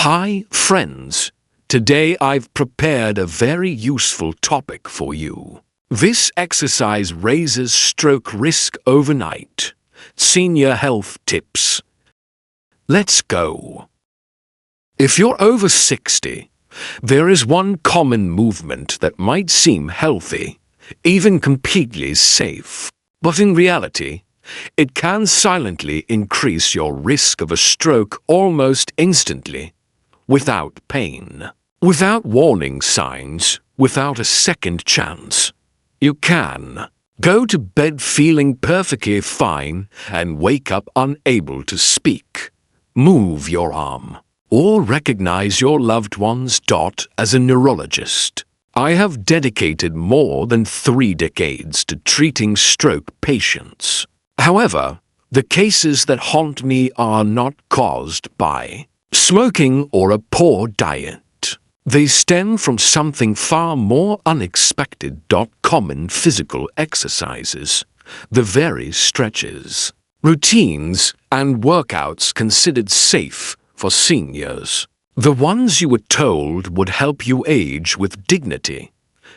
Hi, friends. Today I've prepared a very useful topic for you. This exercise raises stroke risk overnight. Senior health tips. Let's go. If you're over 60, there is one common movement that might seem healthy, even completely safe. But in reality, it can silently increase your risk of a stroke almost instantly, without pain, without warning signs, without a second chance. You can go to bed feeling perfectly fine and wake up unable to speak, move your arm, or recognize your loved ones. As a neurologist, I have dedicated more than 3 decades to treating stroke patients. However, the cases that haunt me are not caused by smoking or a poor diet. They stem from something far more unexpected. Common physical exercises, the very stretches, routines, and workouts considered safe for seniors. The ones you were told would help you age with dignity.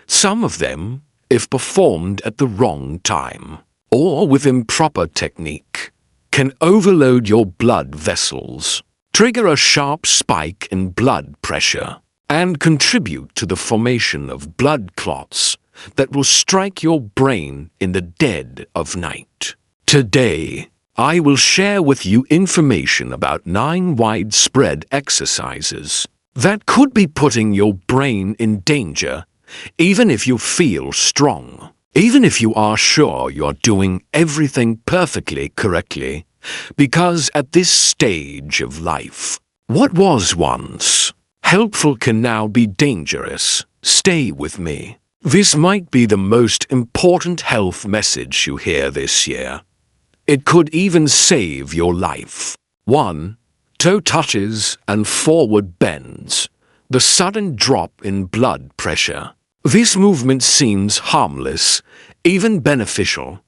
Some of them, if performed at the wrong time, or with improper technique, can overload your blood vessels, trigger a sharp spike in blood pressure, and contribute to the formation of blood clots that will strike your brain in the dead of night. Today, I will share with you information about 9 widespread exercises that could be putting your brain in danger, even if you feel strong. Even if you are sure you're doing everything perfectly correctly, because at this stage of life, what was once helpful can now be dangerous. Stay with me. This might be the most important health message you hear this year. It could even save your life. 1. Toe touches and forward bends. The sudden drop in blood pressure. This movement seems harmless, even beneficial.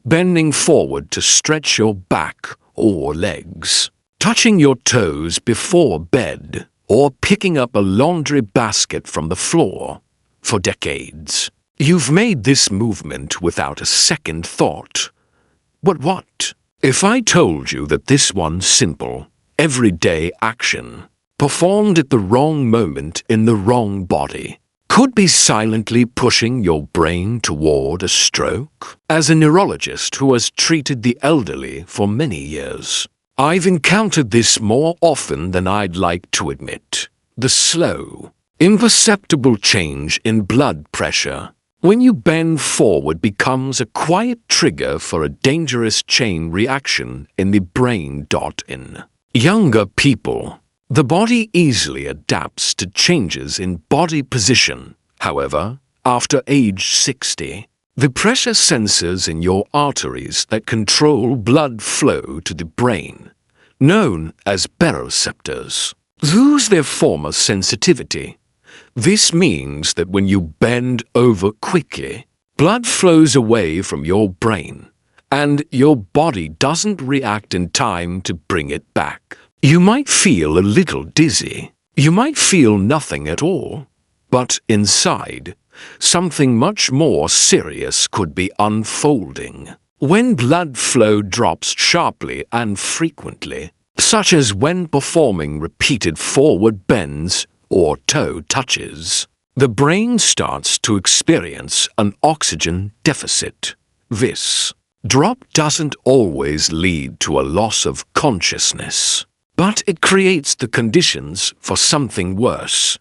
Bending forward to stretch your back or legs. Touching your toes before bed, or picking up a laundry basket from the floor. For decades, you've made this movement without a second thought. But what if I told you that this one simple, everyday action, performed at the wrong moment in the wrong body, could be silently pushing your brain toward a stroke? As a neurologist who has treated the elderly for many years, I've encountered this more often than I'd like to admit. The slow, imperceptible change in blood pressure when you bend forward becomes a quiet trigger for a dangerous chain reaction in the brain. In younger people, the body easily adapts to changes in body position. However, after age 60, the pressure sensors in your arteries that control blood flow to the brain, known as baroreceptors, lose their former sensitivity. This means that when you bend over quickly, blood flows away from your brain, and your body doesn't react in time to bring it back. You might feel a little dizzy. You might feel nothing at all. But inside, something much more serious could be unfolding. When blood flow drops sharply and frequently, such as when performing repeated forward bends or toe touches, the brain starts to experience an oxygen deficit. This drop doesn't always lead to a loss of consciousness, but it creates the conditions for something worse: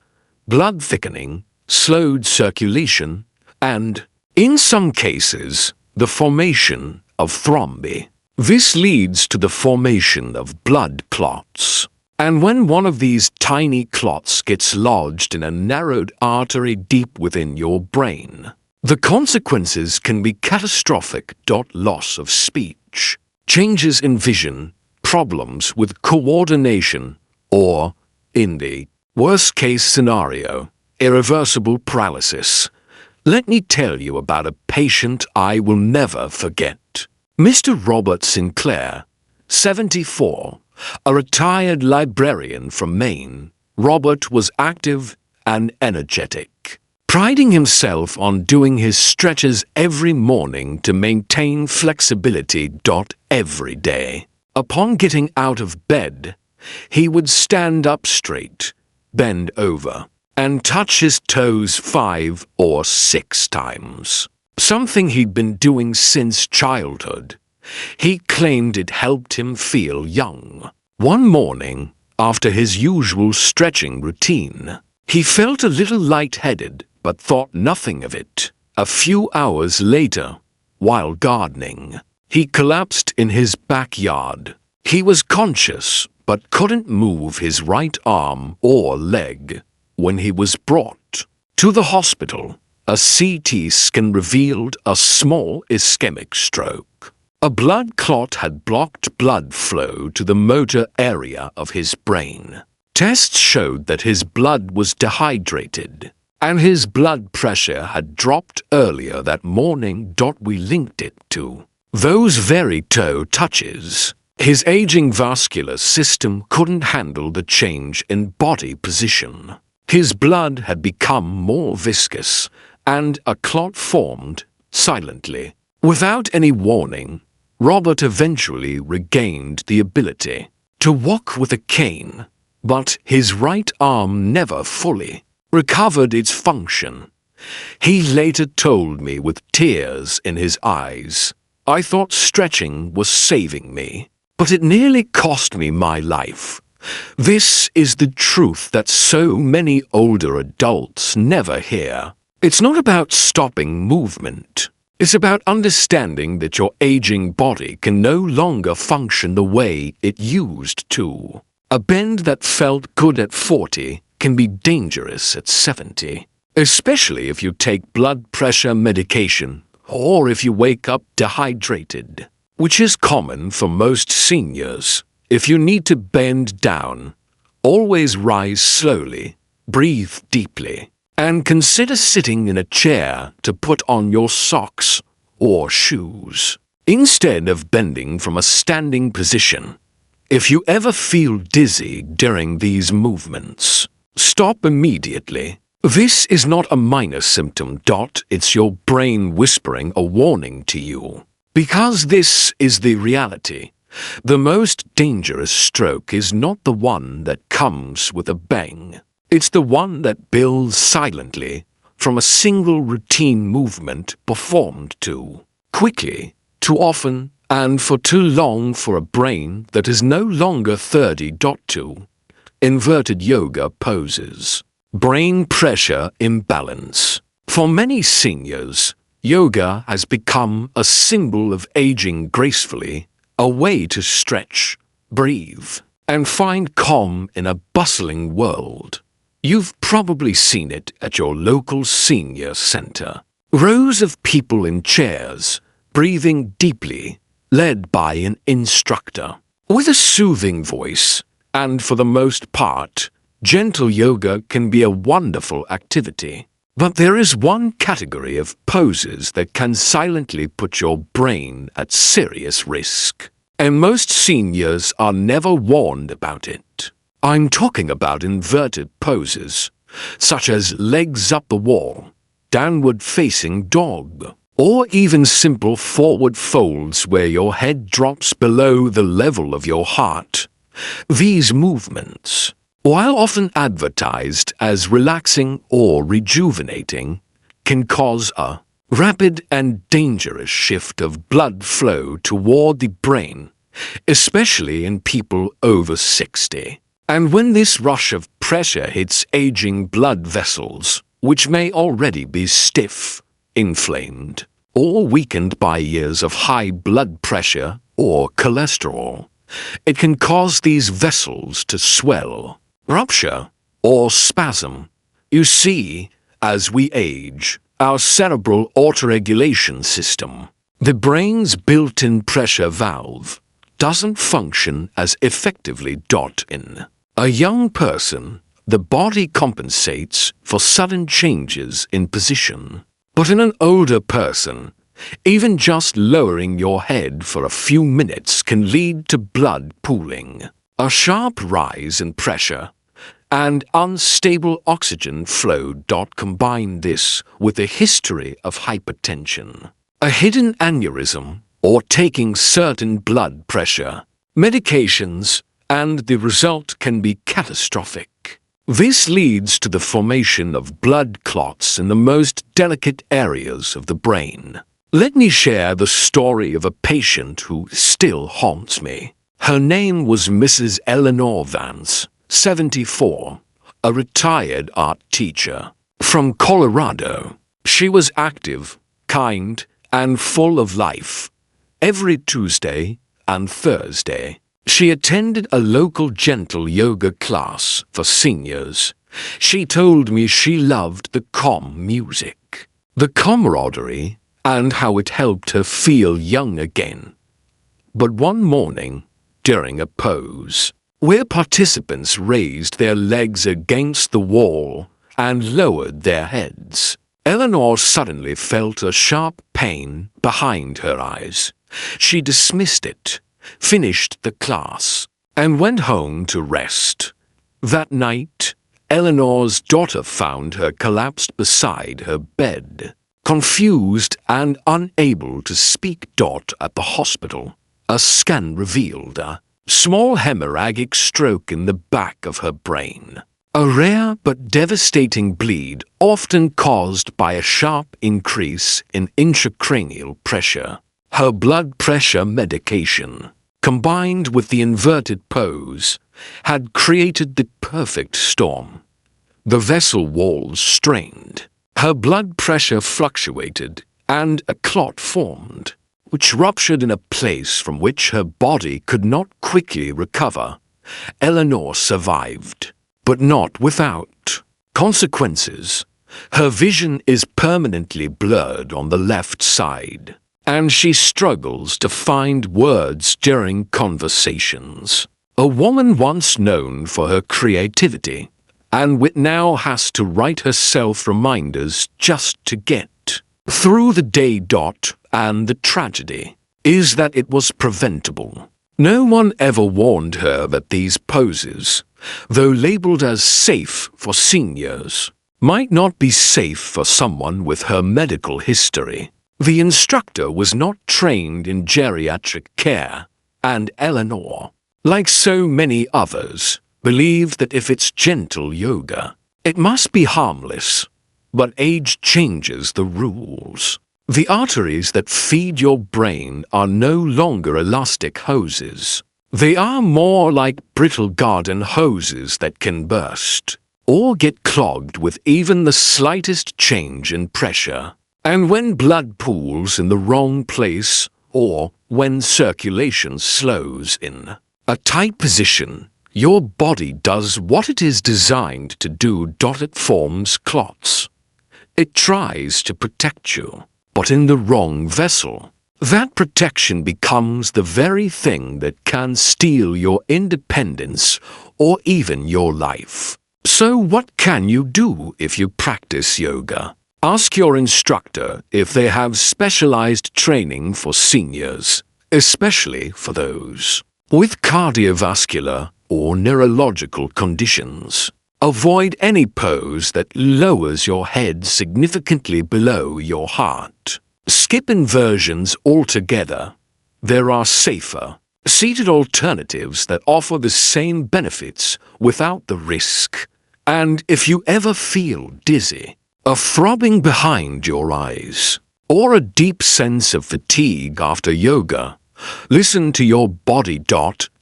blood thickening, slowed circulation, and, in some cases, the formation of thrombi. This leads to the formation of blood clots. And when one of these tiny clots gets lodged in a narrowed artery deep within your brain, the consequences can be catastrophic. Loss of speech, changes in vision, problems with coordination, or, in the worst-case scenario, irreversible paralysis. Let me tell you about a patient I will never forget. Mr. Robert Sinclair, 74, a retired librarian from Maine, Robert was active and energetic, priding himself on doing his stretches every morning to maintain flexibility. Every day. Upon getting out of bed, he would stand up straight, bend over, and touch his toes 5 or 6 times, something he'd been doing since childhood. He claimed it helped him feel young. One morning, after his usual stretching routine, he felt a little lightheaded but thought nothing of it. A few hours later, while gardening, he collapsed in his backyard. He was conscious but couldn't move his right arm or leg. When he was brought to the hospital, a CT scan revealed a small ischemic stroke. A blood clot had blocked blood flow to the motor area of his brain. Tests showed that his blood was dehydrated, and his blood pressure had dropped earlier that morning. We linked it to those very toe touches. His aging vascular system couldn't handle the change in body position. His blood had become more viscous, and a clot formed silently. Without any warning, Robert eventually regained the ability to walk with a cane, but his right arm never fully recovered its function. He later told me with tears in his eyes, "I thought stretching was saving me, but it nearly cost me my life." This is the truth that so many older adults never hear. It's not about stopping movement. It's about understanding that your aging body can no longer function the way it used to. A bend that felt good at 40 can be dangerous at 70, especially if you take blood pressure medication or if you wake up dehydrated, which is common for most seniors. If you need to bend down, always rise slowly, breathe deeply, and consider sitting in a chair to put on your socks or shoes, instead of bending from a standing position. If you ever feel dizzy during these movements, stop immediately. This is not a minor symptom. It's your brain whispering a warning to you. Because this is the reality. The most dangerous stroke is not the one that comes with a bang. It's the one that builds silently from a single routine movement performed too quickly, too often, and for too long for a brain that is no longer 30.2. Inverted yoga poses. Brain pressure imbalance. For many seniors, yoga has become a symbol of aging gracefully, a way to stretch, breathe, and find calm in a bustling world. You've probably seen it at your local senior center. Rows of people in chairs, breathing deeply, led by an instructor. With a soothing voice, and for the most part, gentle yoga can be a wonderful activity. But there is one category of poses that can silently put your brain at serious risk. And most seniors are never warned about it. I'm talking about inverted poses, such as legs up the wall, downward-facing dog, or even simple forward folds where your head drops below the level of your heart. These movements, while often advertised as relaxing or rejuvenating, can cause a rapid and dangerous shift of blood flow toward the brain, especially in people over 60. And when this rush of pressure hits aging blood vessels, which may already be stiff, inflamed, or weakened by years of high blood pressure or cholesterol, it can cause these vessels to swell, rupture, or spasm. You see, as we age, our cerebral autoregulation system, the brain's built-in pressure valve, doesn't function as effectively. In a young person, the body compensates for sudden changes in position. But in an older person, even just lowering your head for a few minutes can lead to blood pooling. A sharp rise in pressure, and unstable oxygen flow. Combine this with a history of hypertension, a hidden aneurysm, or taking certain blood pressure medications, and the result can be catastrophic. This leads to the formation of blood clots in the most delicate areas of the brain. Let me share the story of a patient who still haunts me. Her name was Mrs. Eleanor Vance, 74, a retired art teacher from Colorado. She was active, kind, and full of life. Every Tuesday and Thursday, she attended a local gentle yoga class for seniors. She told me she loved the calm music, the camaraderie, and how it helped her feel young again. But one morning, during a pose, where participants raised their legs against the wall and lowered their heads, Eleanor suddenly felt a sharp pain behind her eyes. She dismissed it, finished the class, and went home to rest. That night, Eleanor's daughter found her collapsed beside her bed, confused and unable to speak. At the hospital, a scan revealed a small hemorrhagic stroke in the back of her brain. A rare but devastating bleed often caused by a sharp increase in intracranial pressure. Her blood pressure medication, combined with the inverted pose, had created the perfect storm. The vessel walls strained, her blood pressure fluctuated, and a clot formed, which ruptured in a place from which her body could not quickly recover. Eleanor survived, but not without consequences. Her vision is permanently blurred on the left side, and she struggles to find words during conversations. A woman once known for her creativity, and now has to write herself reminders just to get through the day. And the tragedy is that it was preventable. No one ever warned her that these poses, though labeled as safe for seniors, might not be safe for someone with her medical history. The instructor was not trained in geriatric care, and Eleanor, like so many others, believed that if it's gentle yoga, it must be harmless. But age changes the rules. The arteries that feed your brain are no longer elastic hoses. They are more like brittle garden hoses that can burst, or get clogged with even the slightest change in pressure. And when blood pools in the wrong place, or when circulation slows in a tight position, your body does what it is designed to do. It forms clots. It tries to protect you, but in the wrong vessel. That protection becomes the very thing that can steal your independence or even your life. So what can you do if you practice yoga? Ask your instructor if they have specialized training for seniors, especially for those with cardiovascular or neurological conditions. Avoid any pose that lowers your head significantly below your heart. Skip inversions altogether. There are safer, seated alternatives that offer the same benefits without the risk. And if you ever feel dizzy, a throbbing behind your eyes, or a deep sense of fatigue after yoga, listen to your body.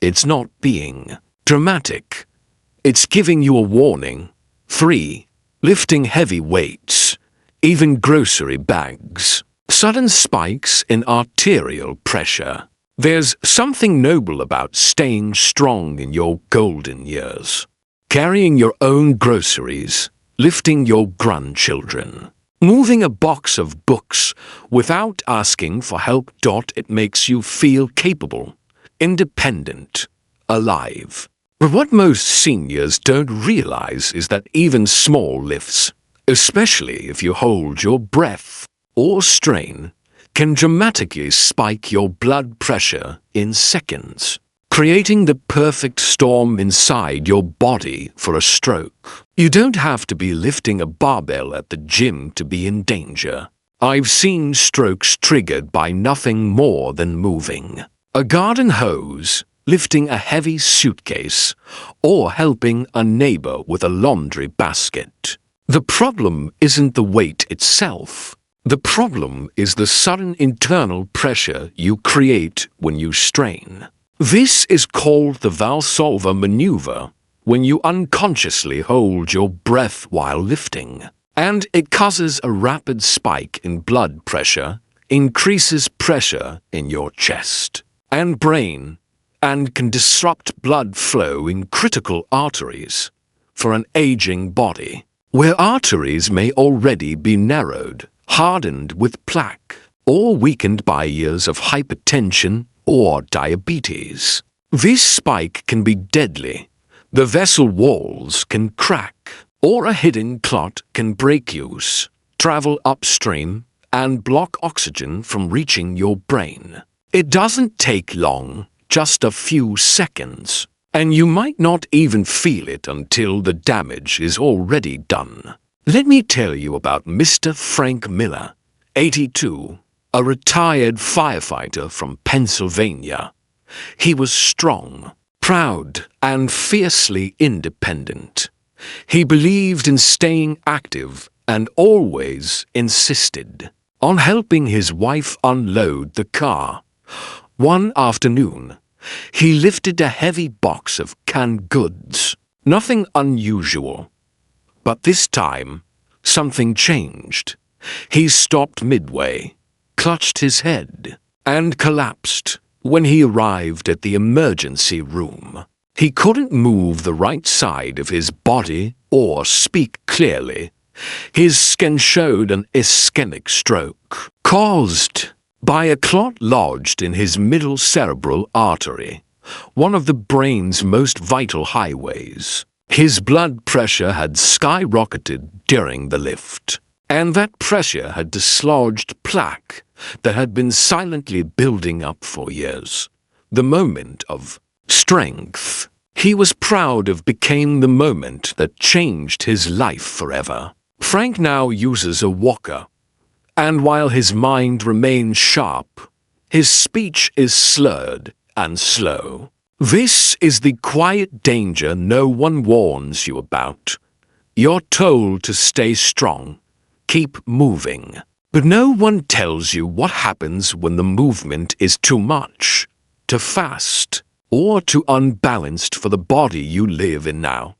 It's not being dramatic. It's giving you a warning. 3. Lifting heavy weights, even grocery bags. Sudden spikes in arterial pressure. There's something noble about staying strong in your golden years. Carrying your own groceries, lifting your grandchildren, moving a box of books without asking for help. It makes you feel capable, independent, alive. But what most seniors don't realize is that even small lifts, especially if you hold your breath or strain, can dramatically spike your blood pressure in seconds. creating the perfect storm inside your body for a stroke. You don't have to be lifting a barbell at the gym to be in danger. I've seen strokes triggered by nothing more than moving a garden hose, lifting a heavy suitcase, or helping a neighbor with a laundry basket. The problem isn't the weight itself. The problem is the sudden internal pressure you create when you strain. This is called the Valsalva maneuver, when you unconsciously hold your breath while lifting. And it causes a rapid spike in blood pressure, increases pressure in your chest and brain, and can disrupt blood flow in critical arteries for an aging body, where arteries may already be narrowed, hardened with plaque, or weakened by years of hypertension or diabetes. This spike can be deadly. The vessel walls can crack, or a hidden clot can break loose, travel upstream, and block oxygen from reaching your brain. It doesn't take long, just a few seconds, and you might not even feel it until the damage is already done. Let me tell you about Mr. Frank Miller, 82, a retired firefighter from Pennsylvania. He was strong, proud, and fiercely independent. He believed in staying active and always insisted on helping his wife unload the car. One afternoon, he lifted a heavy box of canned goods. Nothing unusual. But this time, something changed. He stopped midway, clutched his head, and collapsed when he arrived at the emergency room. He couldn't move the right side of his body or speak clearly. His skin showed an ischemic stroke, caused by a clot lodged in his middle cerebral artery, one of the brain's most vital highways. His blood pressure had skyrocketed during the lift, and that pressure had dislodged plaque that had been silently building up for years. The moment of strength he was proud of became the moment that changed his life forever. Frank now uses a walker, and while his mind remains sharp, his speech is slurred and slow. This is the quiet danger no one warns you about. You're told to stay strong, keep moving, but no one tells you what happens when the movement is too much, too fast, or too unbalanced for the body you live in now.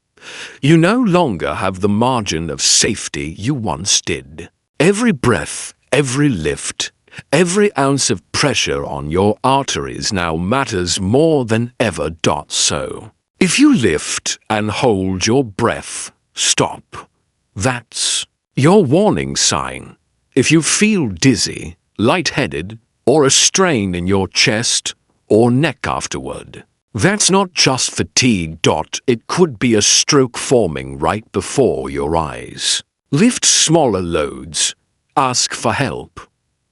You no longer have the margin of safety you once did. Every breath, every lift, every ounce of pressure on your arteries now matters more than ever. So, if you lift and hold your breath, stop. That's your warning sign. If you feel dizzy, lightheaded, or a strain in your chest or neck afterward, that's not just fatigue. It could be a stroke forming right before your eyes. Lift smaller loads. Ask for help.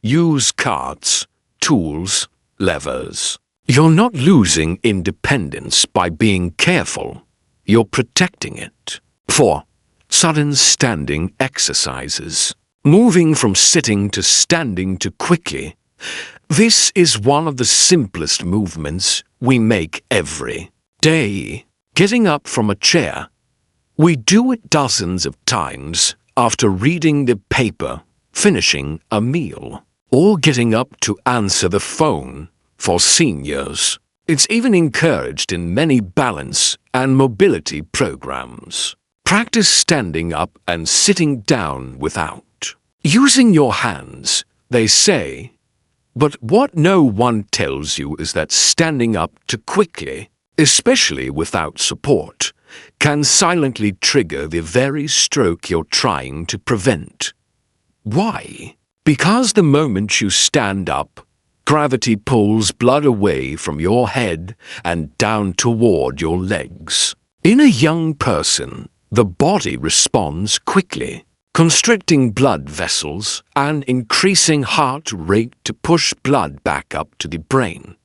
Use carts, tools, levers. You're not losing independence by being careful. You're protecting it. 4. Sudden standing exercises. Moving from sitting to standing too quickly. This is one of the simplest movements we make every day. Getting up from a chair. We do it dozens of times after reading the paper, finishing a meal, or getting up to answer the phone for seniors. It's even encouraged in many balance and mobility programs. Practice standing up and sitting down without using your hands, they say. But what no one tells you is that standing up too quickly, especially without support, can silently trigger the very stroke you're trying to prevent. Why? Because the moment you stand up, gravity pulls blood away from your head and down toward your legs. In a young person, the body responds quickly, constricting blood vessels and increasing heart rate to push blood back up to the brain.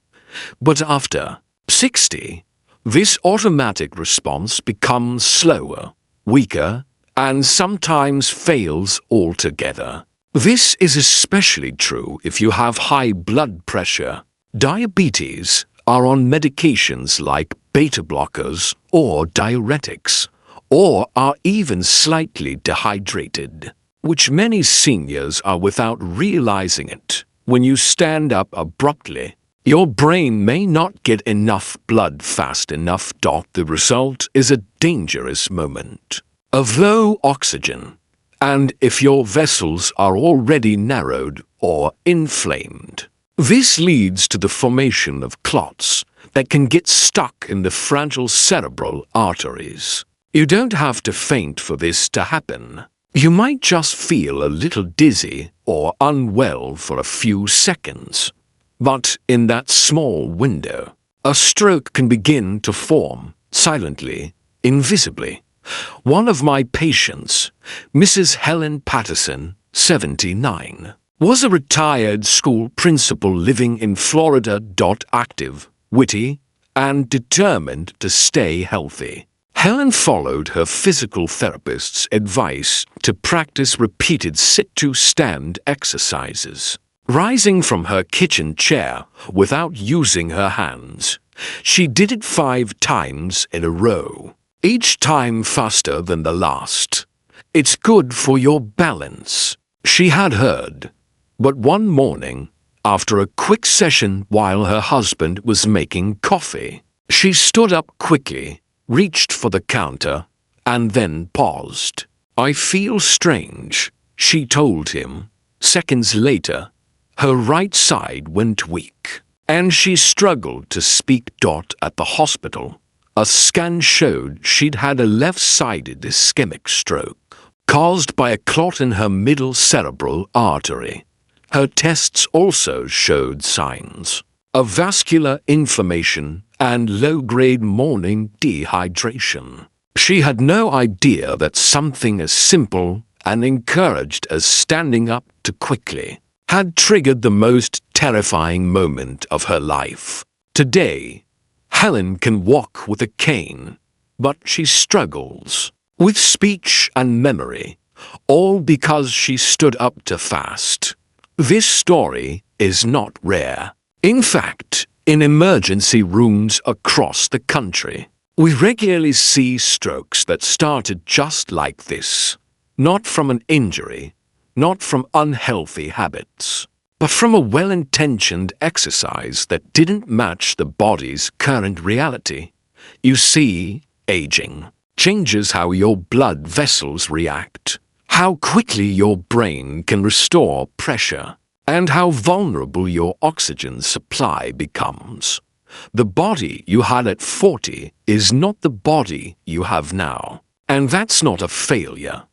But after 60. This automatic response becomes slower, weaker, and sometimes fails altogether. This is especially true if you have high blood pressure, diabetes, are on medications like beta blockers or diuretics, or are even slightly dehydrated, which many seniors are without realizing it. When you stand up abruptly, your brain may not get enough blood fast enough. The result is a dangerous moment of low oxygen, and if your vessels are already narrowed or inflamed, this leads to the formation of clots that can get stuck in the fragile cerebral arteries. You don't have to faint for this to happen. You might just feel a little dizzy or unwell for a few seconds. But in that small window, a stroke can begin to form, silently, invisibly. One of my patients, Mrs. Helen Patterson, 79, was a retired school principal living in Florida. Active, witty, and determined to stay healthy. Helen followed her physical therapist's advice to practice repeated sit-to-stand exercises. Rising from her kitchen chair without using her hands, she did it 5 times in a row, each time faster than the last. It's good for your balance, she had heard. But one morning, after a quick session while her husband was making coffee, she stood up quickly, reached for the counter, and then paused. "I feel strange," she told him. Seconds later, her right side went weak, and she struggled to speak. At the hospital, a scan showed she'd had a left-sided ischemic stroke, caused by a clot in her middle cerebral artery. Her tests also showed signs of vascular inflammation and low-grade morning dehydration. She had no idea that something as simple and encouraged as standing up too quickly had triggered the most terrifying moment of her life. Today, Helen can walk with a cane, but she struggles with speech and memory, all because she stood up too fast. This story is not rare. In fact, in emergency rooms across the country, we regularly see strokes that started just like this. Not from an injury, not from unhealthy habits, but from a well-intentioned exercise that didn't match the body's current reality. You see, aging changes how your blood vessels react, how quickly your brain can restore pressure, and how vulnerable your oxygen supply becomes. The body you had at 40 is not the body you have now. And that's not a failure.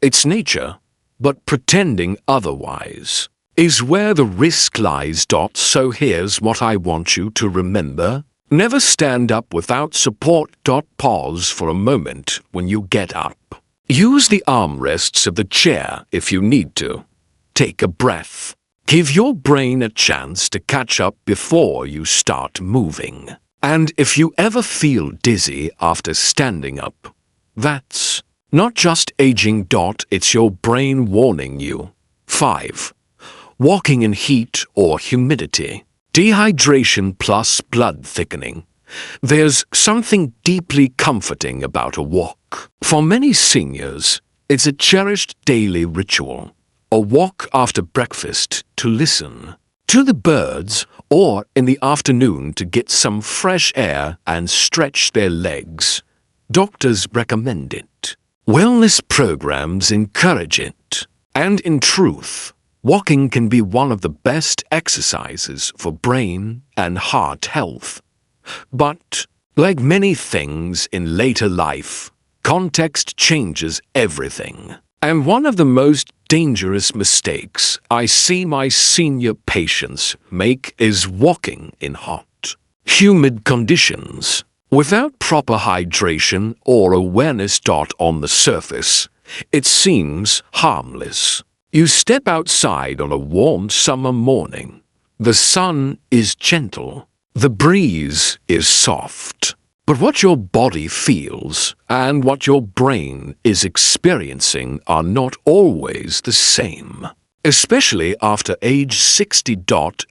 It's nature, but pretending otherwise is where the risk lies. So here's what I want you to remember. Never stand up without support. Pause for a moment when you get up. Use the armrests of the chair if you need to. Take a breath. Give your brain a chance to catch up before you start moving. And if you ever feel dizzy after standing up, that's not just aging. It's your brain warning you. 5. Walking in heat or humidity. Dehydration plus blood thickening. There's something deeply comforting about a walk. For many seniors, it's a cherished daily ritual. A walk after breakfast to listen to the birds, or in the afternoon to get some fresh air and stretch their legs. Doctors recommend it. Wellness programs encourage it. And in truth, walking can be one of the best exercises for brain and heart health. But, like many things in later life, context changes everything. And one of the most dangerous mistakes I see my senior patients make is walking in hot, humid conditions. Without proper hydration or awareness. On the surface, it seems harmless. You step outside on a warm summer morning. The sun is gentle. The breeze is soft, but what your body feels and what your brain is experiencing are not always the same. Especially after age 60.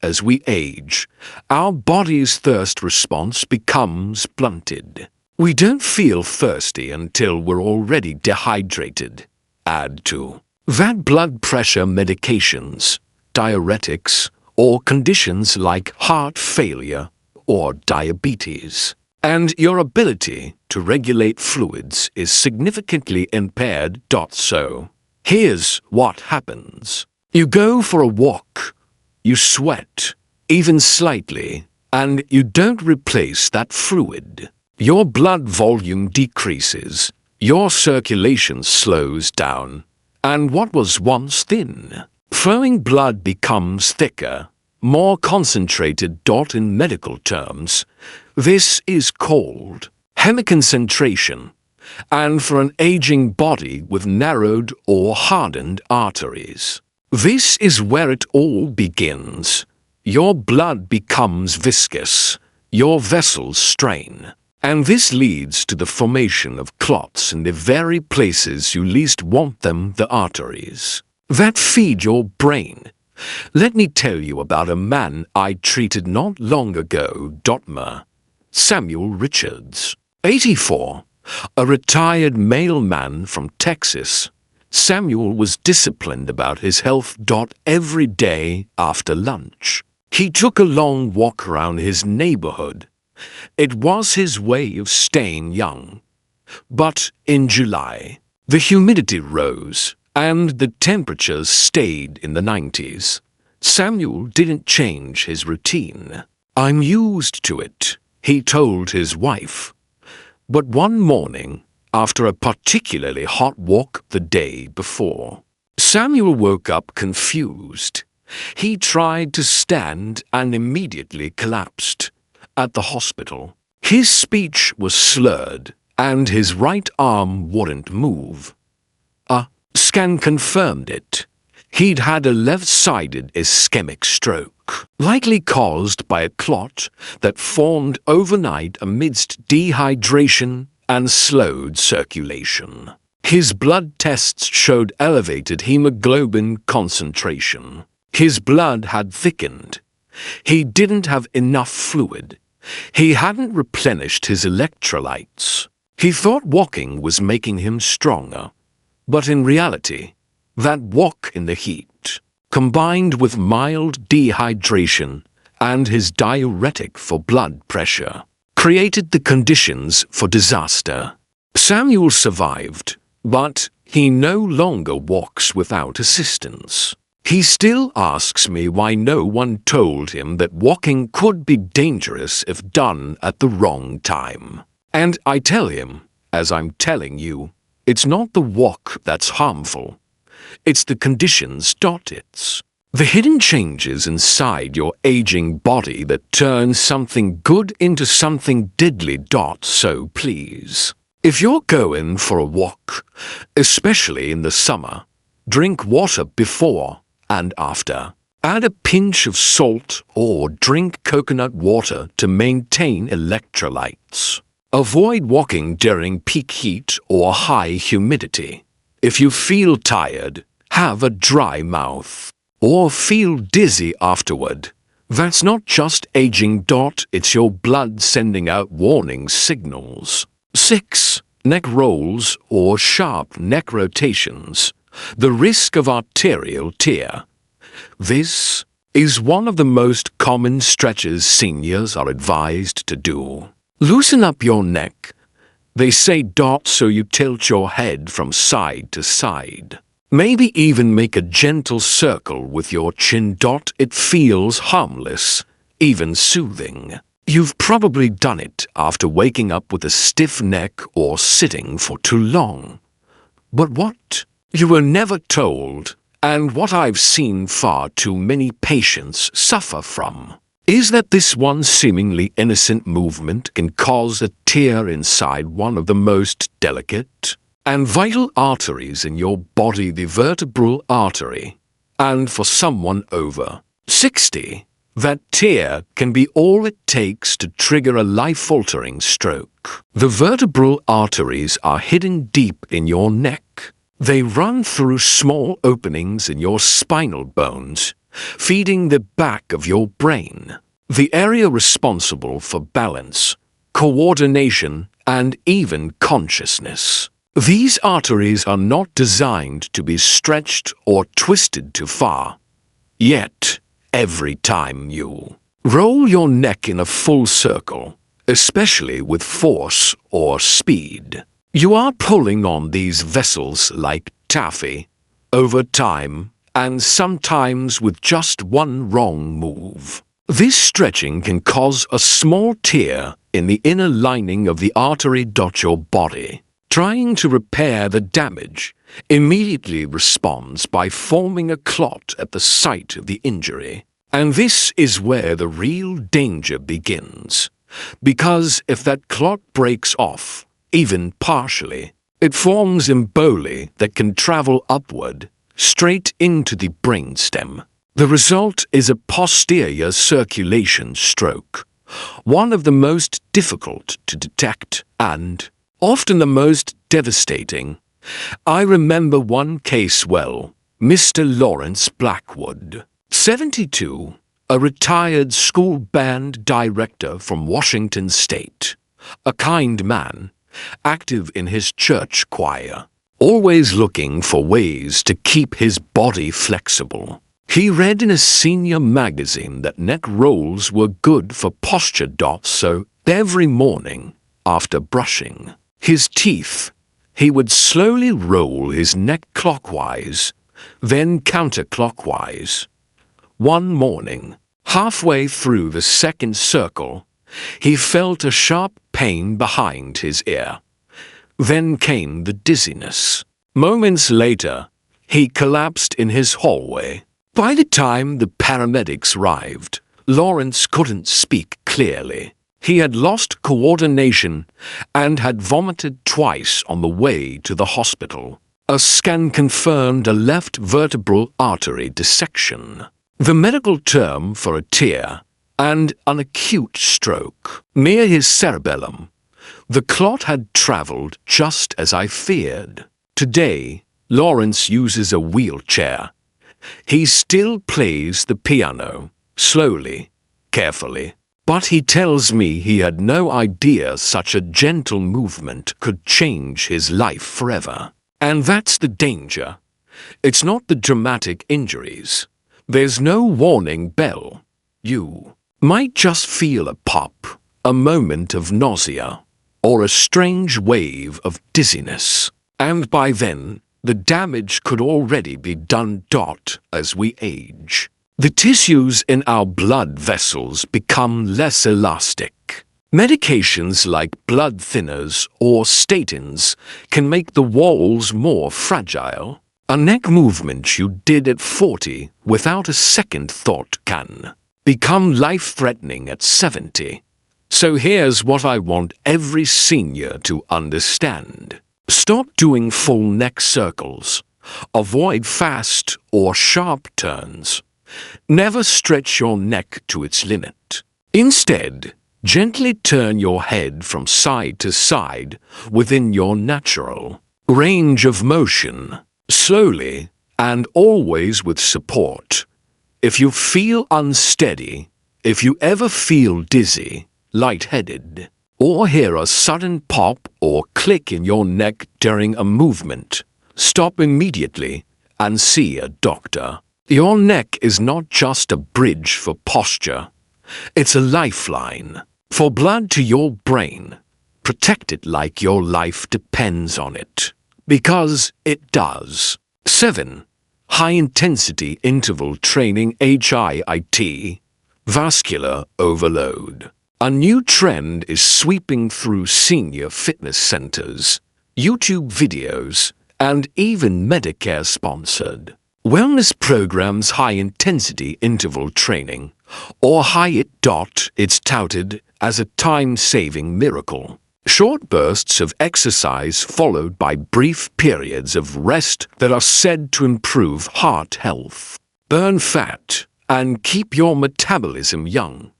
As we age, our body's thirst response becomes blunted. We don't feel thirsty until we're already dehydrated. Add to that blood pressure medications, diuretics, or conditions like heart failure or diabetes, and your ability to regulate fluids is significantly impaired. So, here's what happens. You go for a walk, you sweat, even slightly, and you don't replace that fluid. Your blood volume decreases, your circulation slows down, and what was once thin, flowing blood becomes thicker, more concentrated. In medical terms, this is called hemiconcentration, and for an aging body with narrowed or hardened arteries, this is where it all begins. Your blood becomes viscous, your vessels strain, and this leads to the formation of clots in the very places you least want them, the arteries that feed your brain. Let me tell you about a man I treated not long ago. Samuel Richards, 84, a retired mailman from Texas. Samuel was disciplined about his health. Every day after lunch, he took a long walk around his neighborhood. It was his way of staying young. But in July, the humidity rose and the temperatures stayed in the 90s. Samuel didn't change his routine. "I'm used to it," he told his wife. But one morning, after a particularly hot walk the day before, Samuel woke up confused. He tried to stand and immediately collapsed. At the hospital, his speech was slurred and his right arm wouldn't move. A scan confirmed it. He'd had a left-sided ischemic stroke, likely caused by a clot that formed overnight amidst dehydration and slowed circulation. His blood tests showed elevated hemoglobin concentration. His blood had thickened. He didn't have enough fluid. He hadn't replenished his electrolytes. He thought walking was making him stronger. But in reality, that walk in the heat, combined with mild dehydration and his diuretic for blood pressure, created the conditions for disaster. Samuel survived, but he no longer walks without assistance. He still asks me why no one told him that walking could be dangerous if done at the wrong time. And I tell him, as I'm telling you, it's not the walk that's harmful. It's the conditions. It's the hidden changes inside your aging body that turn something good into something deadly. So please, if you're going for a walk, especially in the summer, drink water before and after. Add a pinch of salt or drink coconut water to maintain electrolytes. Avoid walking during peak heat or high humidity. If you feel tired, have a dry mouth, or feel dizzy afterward, that's not just aging. It's your blood sending out warning signals. 6. Neck rolls or sharp neck rotations. The risk of arterial tear. This is one of the most common stretches seniors are advised to do. Loosen up your neck. They say. So you tilt your head from side to side. Maybe even make a gentle circle with your chin. It feels harmless, even soothing. You've probably done it after waking up with a stiff neck or sitting for too long. But what you were never told, and what I've seen far too many patients suffer from, is that this one seemingly innocent movement can cause a tear inside one of the most delicate and vital arteries in your body, the vertebral artery. And for someone over 60, That tear can be all it takes to trigger a life-altering stroke. The vertebral arteries are hidden deep in your neck. They run through small openings in your spinal bones, feeding the back of your brain, the area responsible for balance, coordination, and even consciousness. These arteries are not designed to be stretched or twisted too far. Yet, every time you roll your neck in a full circle, especially with force or speed, you are pulling on these vessels like taffy, over time, and sometimes with just one wrong move. This stretching can cause a small tear in the inner lining of the artery. Your body, trying to repair the damage, immediately responds by forming a clot at the site of the injury. And this is where the real danger begins. Because if that clot breaks off, even partially, it forms emboli that can travel upward, straight into the brainstem. The result is a posterior circulation stroke, one of the most difficult to detect and often the most devastating. I remember one case well, Mr. Lawrence Blackwood, 72, a retired school band director from Washington State, a kind man, active in his church choir, always looking for ways to keep his body flexible. He read in a senior magazine that neck rolls were good for posture. So every morning, after brushing his teeth, he would slowly roll his neck clockwise, then counterclockwise. One morning, halfway through the second circle, he felt a sharp pain behind his ear. Then came the dizziness. Moments later, he collapsed in his hallway. By the time the paramedics arrived, Lawrence couldn't speak clearly. He had lost coordination and had vomited twice on the way to the hospital. A scan confirmed a left vertebral artery dissection, the medical term for a tear, and an acute stroke near his cerebellum. The clot had traveled just as I feared. Today, Lawrence uses a wheelchair. He still plays the piano, slowly, carefully, but he tells me he had no idea such a gentle movement could change his life forever. And that's the danger. It's not the dramatic injuries. There's no warning bell. You might just feel a pop, a moment of nausea, or a strange wave of dizziness. And by then, the damage could already be done. As we age, the tissues in our blood vessels become less elastic. Medications like blood thinners or statins can make the walls more fragile. A neck movement you did at 40 without a second thought can become life-threatening at 70. So here's what I want every senior to understand. Stop doing full neck circles. Avoid fast or sharp turns. Never stretch your neck to its limit. Instead, gently turn your head from side to side within your natural range of motion, slowly and always with support. If you feel unsteady, if you ever feel dizzy, lightheaded, or hear a sudden pop or click in your neck during a movement, stop immediately and see a doctor. Your neck is not just a bridge for posture. It's a lifeline for blood to your brain. Protect it like your life depends on it. Because it does. 7. High-intensity interval training HIIT. Vascular overload. A new trend is sweeping through senior fitness centers, YouTube videos, and even Medicare-sponsored wellness programs. High-intensity interval training, or HIIT. It's touted as a time-saving miracle. Short bursts of exercise followed by brief periods of rest that are said to improve heart health, burn fat, and keep your metabolism young.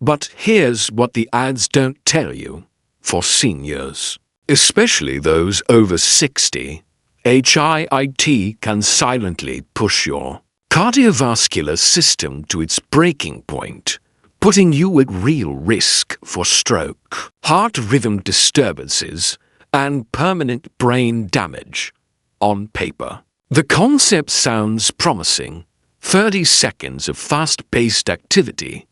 But here's what the ads don't tell you. For seniors, especially those over 60, HIIT can silently push your cardiovascular system to its breaking point, putting you at real risk for stroke, heart rhythm disturbances, and permanent brain damage. On paper, the concept sounds promising. 30 seconds of fast-paced activity,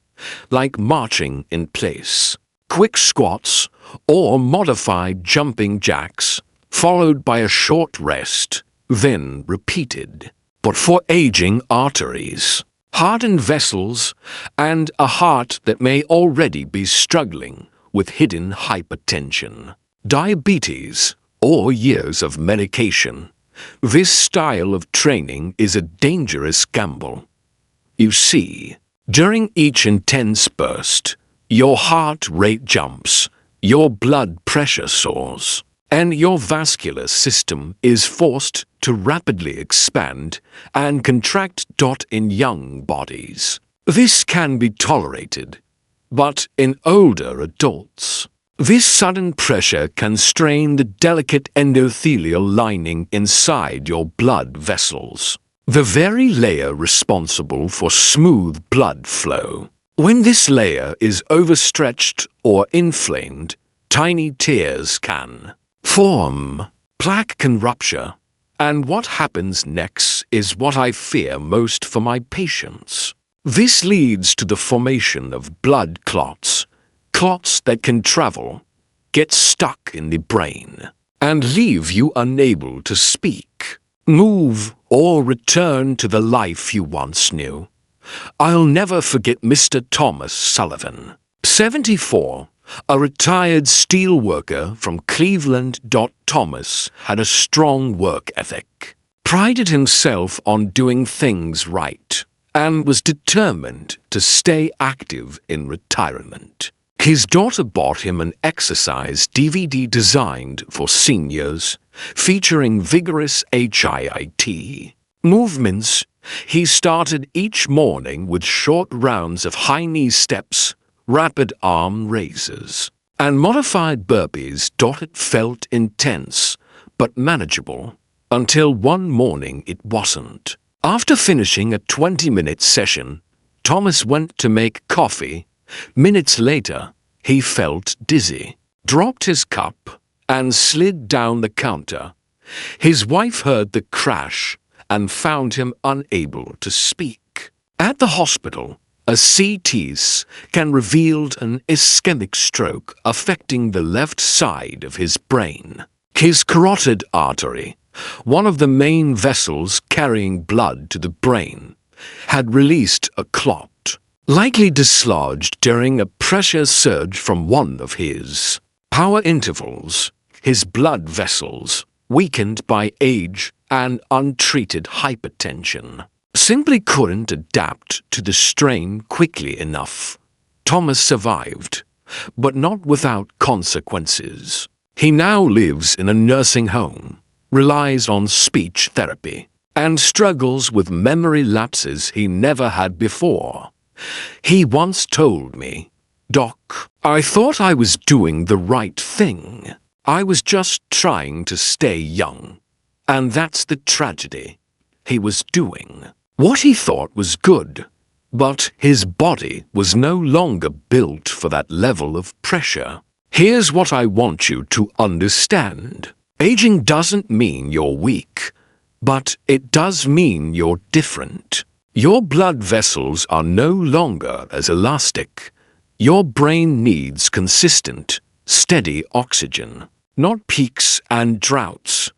like marching in place, quick squats, or modified jumping jacks, followed by a short rest, then repeated. But for aging arteries, hardened vessels, and a heart that may already be struggling with hidden hypertension, diabetes, or years of medication, this style of training is a dangerous gamble. You see, during each intense burst, your heart rate jumps, your blood pressure soars, and your vascular system is forced to rapidly expand and contract. In young bodies, this can be tolerated, but in older adults, this sudden pressure can strain the delicate endothelial lining inside your blood vessels, the very layer responsible for smooth blood flow. When this layer is overstretched or inflamed, tiny tears can form, plaque can rupture, and what happens next is what I fear most for my patients. This leads to the formation of blood clots, clots that can travel, get stuck in the brain, and leave you unable to speak, move, or return to the life you once knew. I'll never forget Mr. Thomas Sullivan, 74, a retired steel worker from Cleveland. Thomas had a strong work ethic, prided himself on doing things right, and was determined to stay active in retirement. His daughter bought him an exercise DVD designed for seniors, featuring vigorous HIIT movements. He started each morning with short rounds of high knee steps, rapid arm raises, and modified burpees. It felt intense, but manageable, until one morning it wasn't. After finishing a 20-minute session, Thomas went to make coffee. Minutes later, he felt dizzy, dropped his cup, and slid down the counter. His wife heard the crash and found him unable to speak. At the hospital, a CT scan revealed an ischemic stroke affecting the left side of his brain. His carotid artery, one of the main vessels carrying blood to the brain, had released a clot, likely dislodged during a pressure surge from one of his power intervals. His blood vessels, weakened by age and untreated hypertension, simply couldn't adapt to the strain quickly enough. Thomas survived, but not without consequences. He now lives in a nursing home, relies on speech therapy, and struggles with memory lapses he never had before. He once told me, "Doc, I thought I was doing the right thing. I was just trying to stay young." And that's the tragedy. He was doing what he thought was good, but his body was no longer built for that level of pressure. Here's what I want you to understand. Aging doesn't mean you're weak, but it does mean you're different. Your blood vessels are no longer as elastic. Your brain needs consistent, steady oxygen, not peaks and droughts.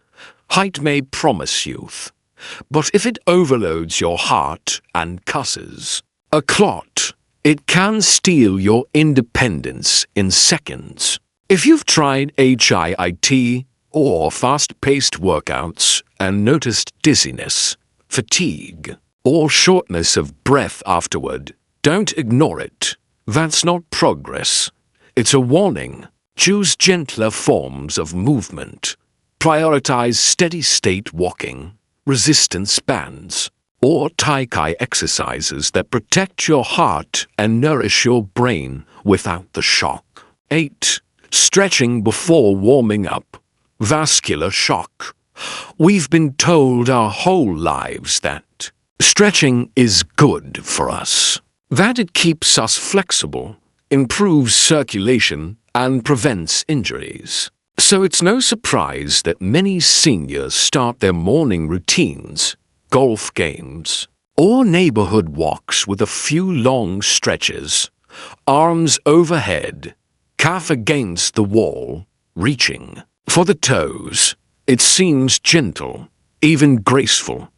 Height may promise youth, but if it overloads your heart and causes a clot, it can steal your independence in seconds. If you've tried HIIT or fast-paced workouts and noticed dizziness, fatigue, or shortness of breath afterward, don't ignore it. That's not progress. It's a warning. Choose gentler forms of movement. Prioritize steady-state walking, resistance bands, or Tai Chi exercises that protect your heart and nourish your brain without the shock. 8. Stretching before warming up. Vascular shock. We've been told our whole lives that stretching is good for us, that it keeps us flexible, improves circulation, and prevents injuries. So it's no surprise that many seniors start their morning routines, golf games, or neighborhood walks with a few long stretches, arms overhead, calf against the wall, reaching for the toes. It seems gentle, even graceful,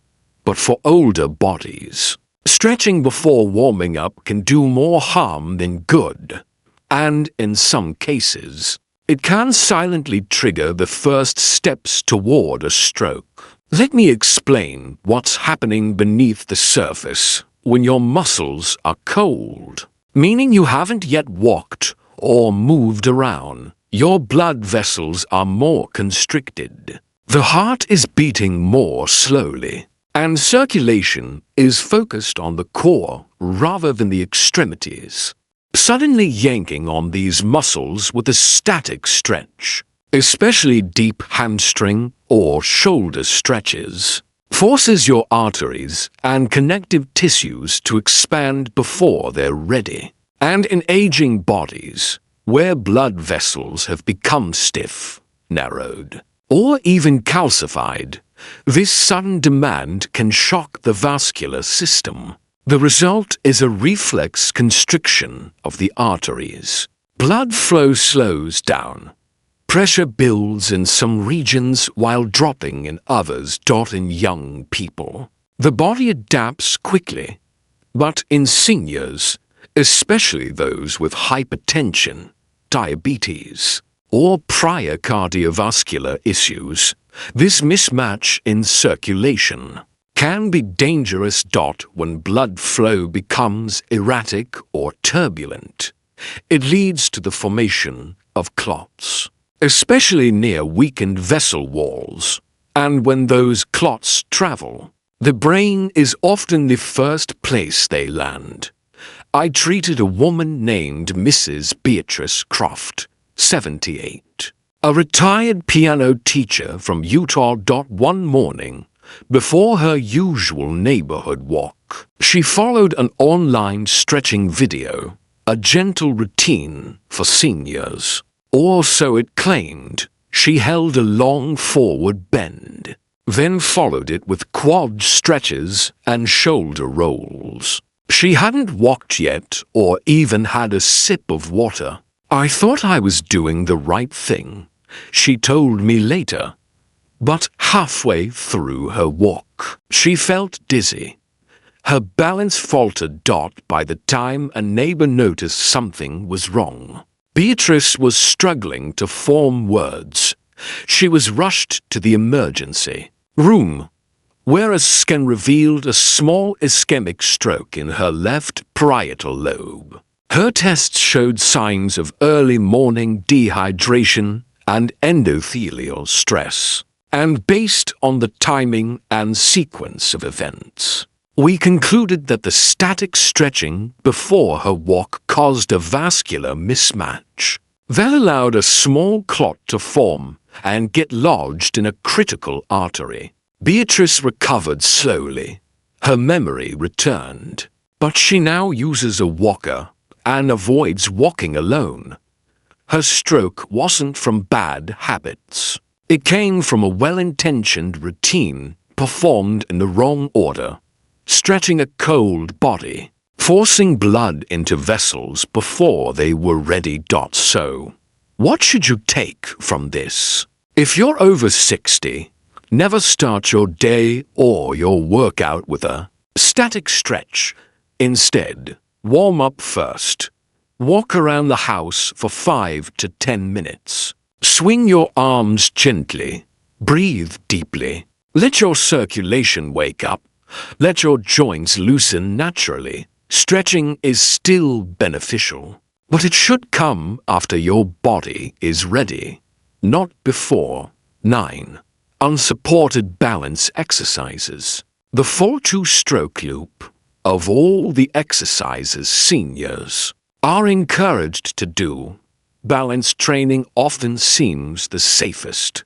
but for older bodies, stretching before warming up can do more harm than good, and in some cases, it can silently trigger the first steps toward a stroke. Let me explain what's happening beneath the surface when your muscles are cold, meaning you haven't yet walked or moved around. Your blood vessels are more constricted. The heart is beating more slowly, and circulation is focused on the core rather than the extremities. Suddenly yanking on these muscles with a static stretch, especially deep hamstring or shoulder stretches, forces your arteries and connective tissues to expand before they're ready. And in aging bodies, where blood vessels have become stiff, narrowed, or even calcified, this sudden demand can shock the vascular system. The result is a reflex constriction of the arteries. Blood flow slows down. Pressure builds in some regions while dropping in others. In young people, the body adapts quickly, but in seniors, especially those with hypertension, diabetes, or prior cardiovascular issues, this mismatch in circulation can be dangerous. When blood flow becomes erratic or turbulent, it leads to the formation of clots, especially near weakened vessel walls. And when those clots travel, the brain is often the first place they land. I treated a woman named Mrs. Beatrice Croft, 78, a retired piano teacher from Utah. One morning, before her usual neighborhood walk, she followed an online stretching video, a gentle routine for seniors. Or so it claimed. She held a long forward bend, then followed it with quad stretches and shoulder rolls. She hadn't walked yet or even had a sip of water. I thought I was doing the right thing, she told me later. But halfway through her walk, she felt dizzy. Her balance faltered. By the time a neighbor noticed something was wrong, Beatrice was struggling to form words. She was rushed to the emergency room, where a scan revealed a small ischemic stroke in her left parietal lobe. Her tests showed signs of early morning dehydration and endothelial stress, and based on the timing and sequence of events, we concluded that the static stretching before her walk caused a vascular mismatch that allowed a small clot to form and get lodged in a critical artery. Beatrice recovered slowly. Her memory returned, but she now uses a walker and avoids walking alone. Her stroke wasn't from bad habits. It came from a well-intentioned routine performed in the wrong order. Stretching a cold body, forcing blood into vessels before they were ready. So, what should you take from this? If you're over 60, never start your day or your workout with a static stretch. Instead, warm up first. Walk around the house for 5 to 10 minutes. Swing your arms gently. Breathe deeply. Let your circulation wake up. Let your joints loosen naturally. Stretching is still beneficial, but it should come after your body is ready, not before. 9. Unsupported balance exercises. The fall-to-stroke loop, of all the exercises seniors are encouraged to do, balance training often seems the safest.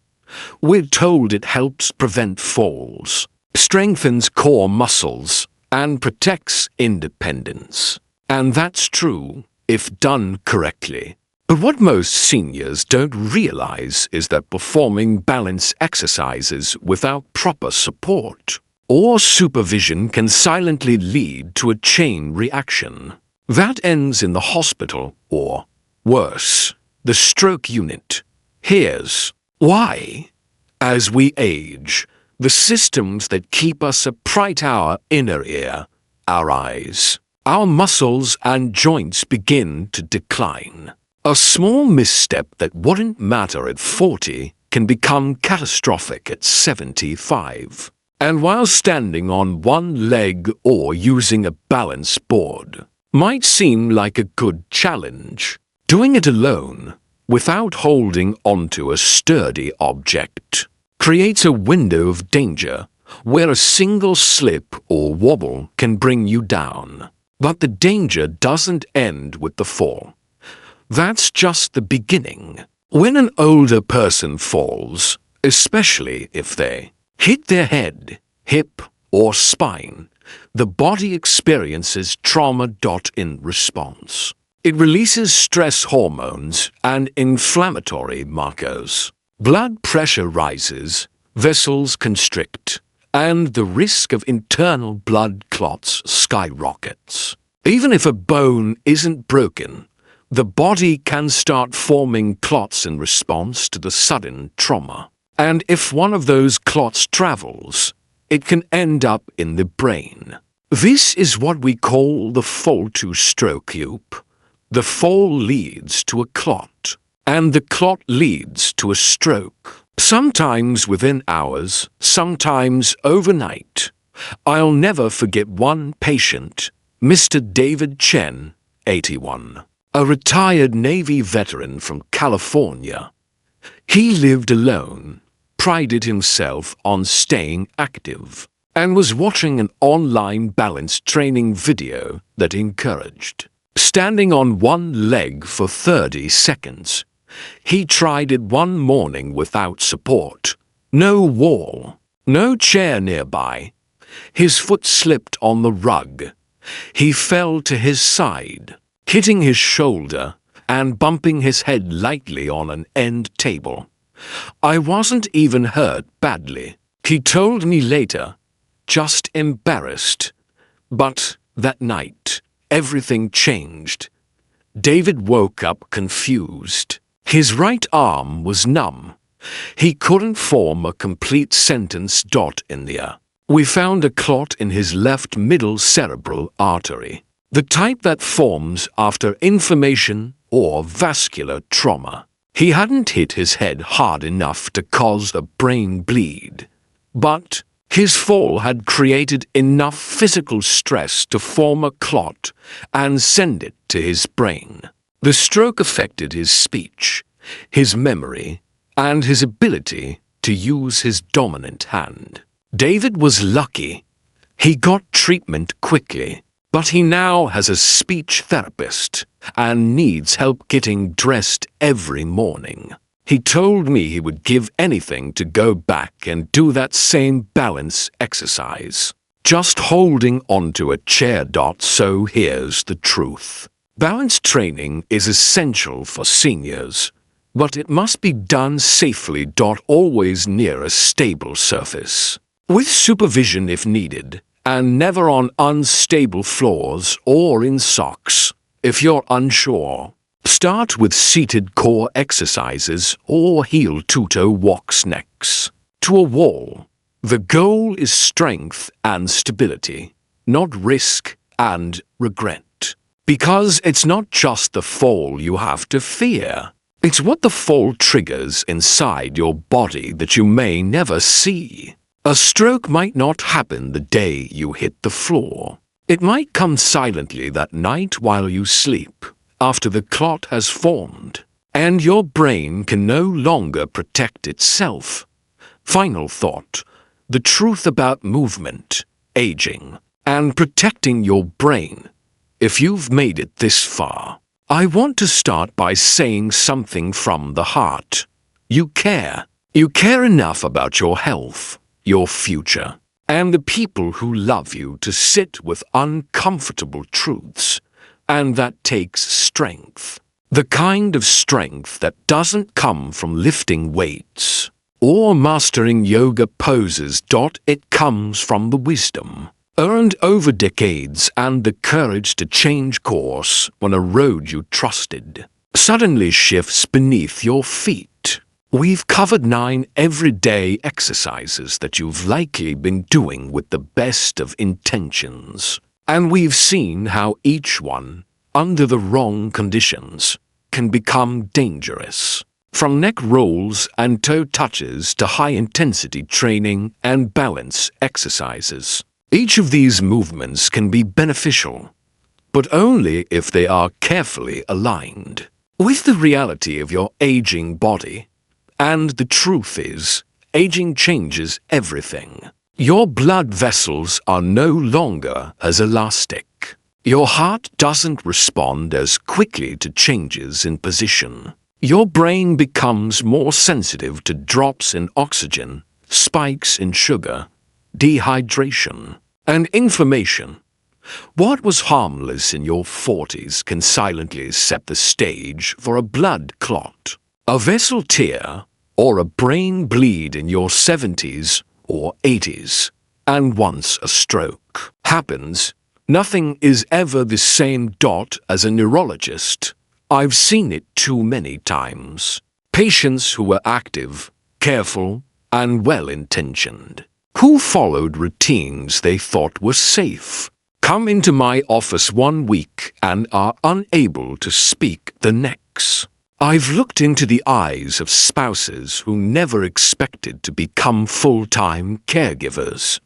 We're told it helps prevent falls, strengthens core muscles, and protects independence. And that's true if done correctly. But what most seniors don't realize is that performing balance exercises without proper support or supervision can silently lead to a chain reaction that ends in the hospital or, worse, the stroke unit. Here's why. As we age, the systems that keep us upright, our inner ear, our eyes, our muscles and joints begin to decline. A small misstep that wouldn't matter at 40 can become catastrophic at 75. And while standing on one leg or using a balance board might seem like a good challenge, doing it alone, without holding onto a sturdy object, creates a window of danger where a single slip or wobble can bring you down. But the danger doesn't end with the fall. That's just the beginning. When an older person falls, especially if they hit their head, hip, or spine, the body experiences trauma. In response, it releases stress hormones and inflammatory markers. Blood pressure rises, vessels constrict, and the risk of internal blood clots skyrockets. Even if a bone isn't broken, the body can start forming clots in response to the sudden trauma. And if one of those clots travels, it can end up in the brain. This is what we call the fall-to-stroke loop. The fall leads to a clot, and the clot leads to a stroke. Sometimes within hours, sometimes overnight. I'll never forget one patient, Mr. David Chen, 81, a retired Navy veteran from California. He lived alone, prided himself on staying active, and was watching an online balance training video that encouraged standing on one leg for 30 seconds. He tried it one morning without support. No wall, no chair nearby. His foot slipped on the rug. He fell to his side, hitting his shoulder and bumping his head lightly on an end table. I wasn't even hurt badly, he told me later, just embarrassed. But that night, everything changed. David woke up confused. His right arm was numb. He couldn't form a complete sentence. In the air. We found a clot in his left middle cerebral artery, the type that forms after inflammation or vascular trauma. He hadn't hit his head hard enough to cause a brain bleed, but his fall had created enough physical stress to form a clot and send it to his brain. The stroke affected his speech, his memory, and his ability to use his dominant hand. David was lucky. He got treatment quickly, but he now has a speech therapist and needs help getting dressed every morning. He told me he would give anything to go back and do that same balance exercise, just holding onto a chair. So here's the truth. Balance training is essential for seniors, but it must be done safely. Always near a stable surface, with supervision if needed, and never on unstable floors or in socks. If you're unsure, start with seated core exercises or heel-to-toe walks next to a wall. The goal is strength and stability, not risk and regret. Because it's not just the fall you have to fear. It's what the fall triggers inside your body that you may never see. A stroke might not happen the day you hit the floor. It might come silently that night while you sleep, after the clot has formed, and your brain can no longer protect itself. Final thought. The truth about movement aging and protecting your brain. If you've made it this far, I want to start by saying something from the heart. You care. You care enough about your health, your future, and the people who love you to sit with uncomfortable truths, and that takes strength. The kind of strength that doesn't come from lifting weights or mastering yoga poses. It comes from the wisdom earned over decades and the courage to change course when a road you trusted suddenly shifts beneath your feet. We've covered 9 everyday exercises that you've likely been doing with the best of intentions, and we've seen how each one, under the wrong conditions, can become dangerous. From neck rolls and toe touches to high-intensity training and balance exercises, each of these movements can be beneficial, but only if they are carefully aligned with the reality of your aging body. And the truth is, aging changes everything. Your blood vessels are no longer as elastic. Your heart doesn't respond as quickly to changes in position. Your brain becomes more sensitive to drops in oxygen, spikes in sugar, dehydration, and inflammation. What was harmless in your 40s can silently set the stage for a blood clot, a vessel tear, or a brain bleed in your 70s or 80s. And once a stroke happens, nothing is ever the same. As a neurologist, I've seen it too many times. Patients who were active, careful, and well-intentioned, who followed routines they thought were safe, come into my office one week and are unable to speak the next. I've looked into the eyes of spouses who never expected to become full-time caregivers.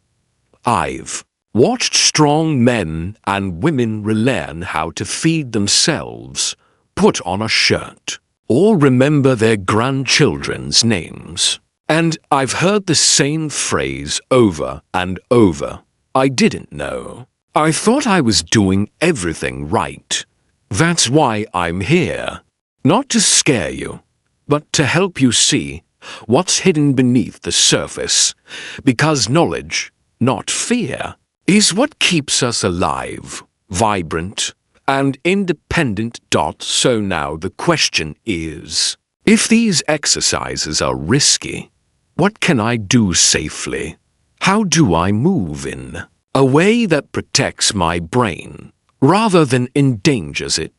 I've watched strong men and women relearn how to feed themselves, put on a shirt, or remember their grandchildren's names. And I've heard the same phrase over and over. I didn't know. I thought I was doing everything right. That's why I'm here. Not to scare you, but to help you see what's hidden beneath the surface. Because knowledge, not fear, is what keeps us alive, vibrant, and independent. So now the question is, if these exercises are risky, what can I do safely? How do I move in a way that protects my brain rather than endangers it?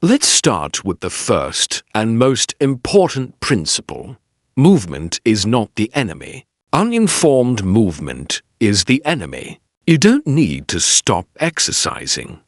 Let's start with the first and most important principle. Movement is not the enemy. Uninformed movement is the enemy. You don't need to stop exercising.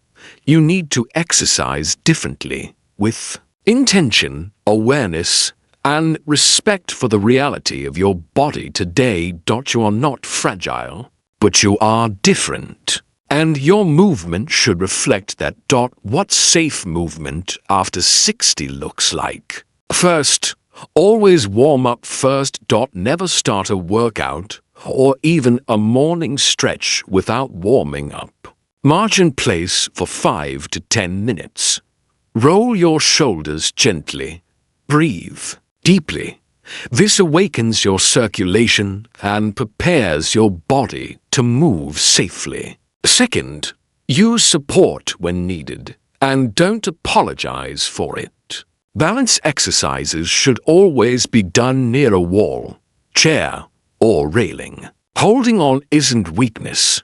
You need to exercise differently, with intention, awareness, and respect for the reality of your body today. You are not fragile, but you are different. And your movement should reflect that. What safe movement after 60 looks like. First, always warm up first. Never start a workout or even a morning stretch without warming up. March in place for 5 to 10 minutes. Roll your shoulders gently. Breathe deeply. This awakens your circulation and prepares your body to move safely. Second, use support when needed, and don't apologize for it. Balance exercises should always be done near a wall, chair, or railing. Holding on isn't weakness.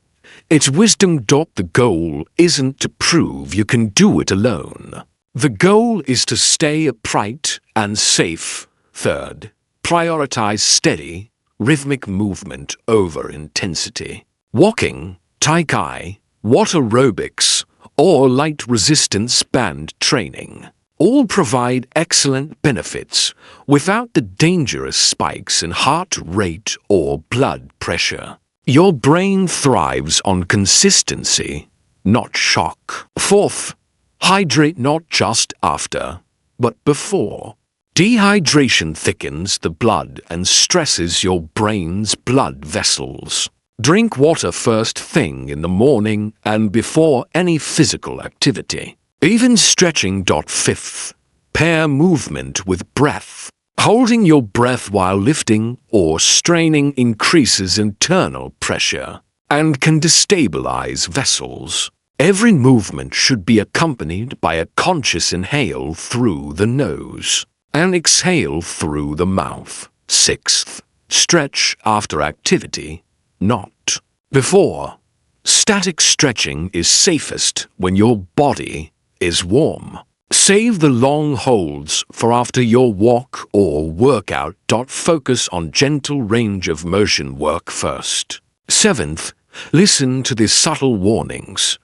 It's wisdom. The goal isn't to prove you can do it alone. The goal is to stay upright and safe. Third, prioritize steady, rhythmic movement over intensity. Walking, tai chi, water aerobics, or light resistance band training all provide excellent benefits without the dangerous spikes in heart rate or blood pressure. Your brain thrives on consistency, not shock. Fourth, hydrate not just after, but before. Dehydration thickens the blood and stresses your brain's blood vessels. Drink water first thing in the morning and before any physical activity. Even stretching. Fifth, pair movement with breath. Holding your breath while lifting or straining increases internal pressure and can destabilize vessels. Every movement should be accompanied by a conscious inhale through the nose and exhale through the mouth. Sixth, stretch after activity, not before. Static stretching is safest when your body is warm. Save the long holds for after your walk or workout. Focus on gentle range of motion work first. Seventh, listen to the subtle warnings.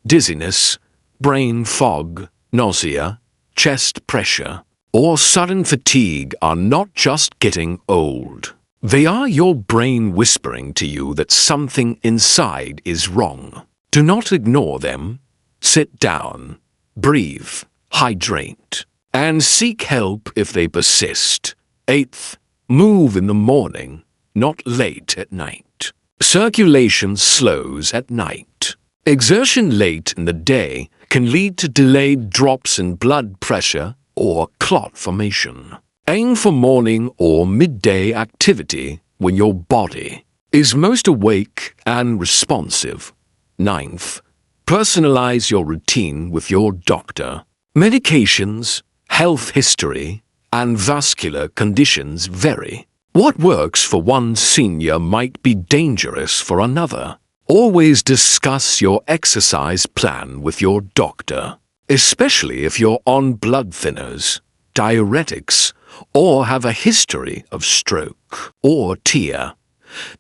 Dizziness, brain fog, nausea, chest pressure, or sudden fatigue are not just getting old. They are your brain whispering to you that something inside is wrong. Do not ignore them. Sit down, breathe, hydrate, and seek help if they persist. Eighth, move in the morning, not late at night. Circulation slows at night. Exertion late in the day can lead to delayed drops in blood pressure or clot formation. Aim for morning or midday activity when your body is most awake and responsive. Ninth, personalize your routine with your doctor. Medications, health history, and vascular conditions vary. What works for one senior might be dangerous for another. Always discuss your exercise plan with your doctor, especially if you're on blood thinners, diuretics, or have a history of stroke or TIA.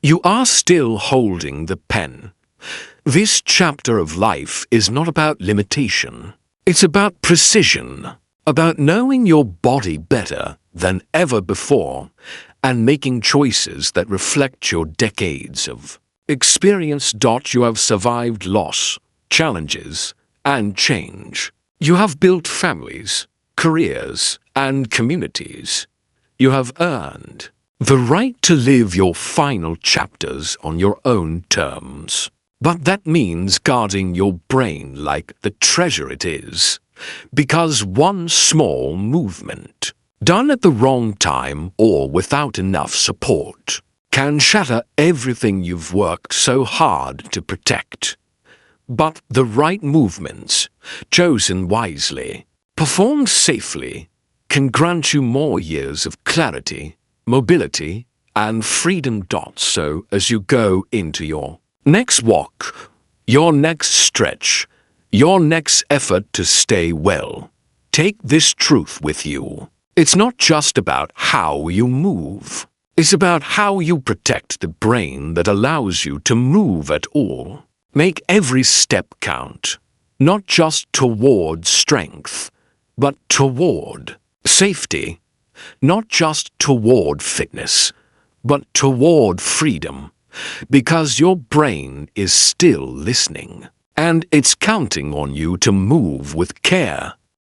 You are still holding the pen. This chapter of life is not about limitation. It's about precision, about knowing your body better than ever before and making choices that reflect your decades of experience. You have survived loss, challenges, and change. You have built families, careers, and communities. You have earned the right to live your final chapters on your own terms. But that means guarding your brain like the treasure it is, because one small movement, done at the wrong time or without enough support, can shatter everything you've worked so hard to protect. But the right movements, chosen wisely, performed safely, can grant you more years of clarity, mobility, and freedom. So as you go into your next walk, your next stretch, your next effort to stay well, take this truth with you. It's not just about how you move. It's about how you protect the brain that allows you to move at all. Make every step count, not just toward strength, but toward safety, not just toward fitness, but toward freedom. Because your brain is still listening, and it's counting on you to move with care.